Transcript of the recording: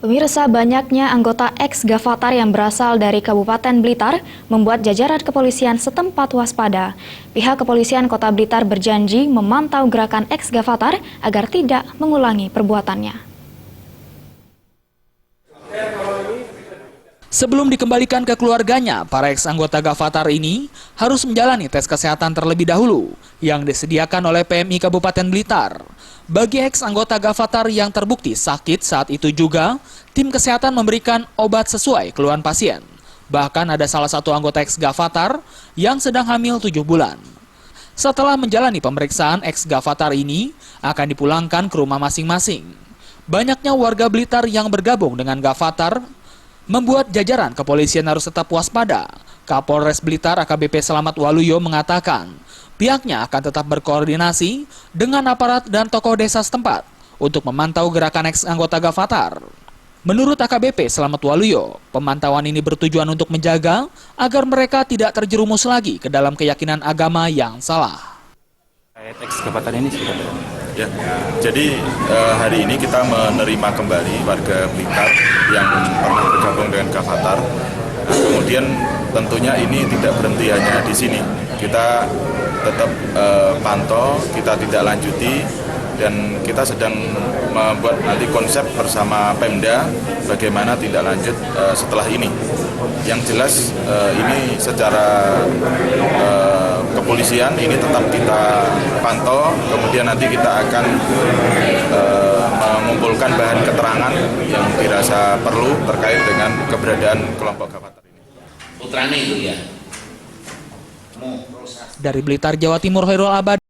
Pemirsa, banyaknya anggota ex-Gavatar yang berasal dari Kabupaten Blitar membuat jajaran kepolisian setempat waspada. Pihak kepolisian Kota Blitar berjanji memantau gerakan ex-Gavatar agar tidak mengulangi perbuatannya. Sebelum dikembalikan ke keluarganya, para ex-anggota Gavatar ini harus menjalani tes kesehatan terlebih dahulu yang disediakan oleh PMI Kabupaten Blitar. Bagi ex-anggota Gavatar yang terbukti sakit saat itu juga, tim kesehatan memberikan obat sesuai keluhan pasien. Bahkan ada salah satu anggota ex-Gavatar yang sedang hamil 7 bulan. Setelah menjalani pemeriksaan, ex-Gavatar ini akan dipulangkan ke rumah masing-masing. Banyaknya warga Blitar yang bergabung dengan Gavatar membuat jajaran kepolisian harus tetap waspada. Kapolres Blitar AKBP Selamat Waluyo mengatakan, pihaknya akan tetap berkoordinasi dengan aparat dan tokoh desa setempat untuk memantau gerakan ex-anggota Gavatar. Menurut AKBP Selamat Waluyo, pemantauan ini bertujuan untuk menjaga agar mereka tidak terjerumus lagi ke dalam keyakinan agama yang salah. Ex-Gavatar ini sudah ya, jadi hari ini kita menerima kembali warga Blitar yang pernah bergabung dengan Gavatar. Nah, kemudian tentunya ini tidak berhenti hanya di sini. Kita tetap pantau, kita tidak lanjuti, dan kita sedang membuat nanti konsep bersama Pemda bagaimana tidak lanjut setelah ini. Yang jelas ini secara kepolisian ini tetap kita pantau, kemudian nanti kita akan mengumpulkan bahan keterangan yang dirasa perlu terkait dengan keberadaan kelompok Gavatar ini. Putrane itu ya. Dari Blitar, Jawa Timur, Khairul Abadi.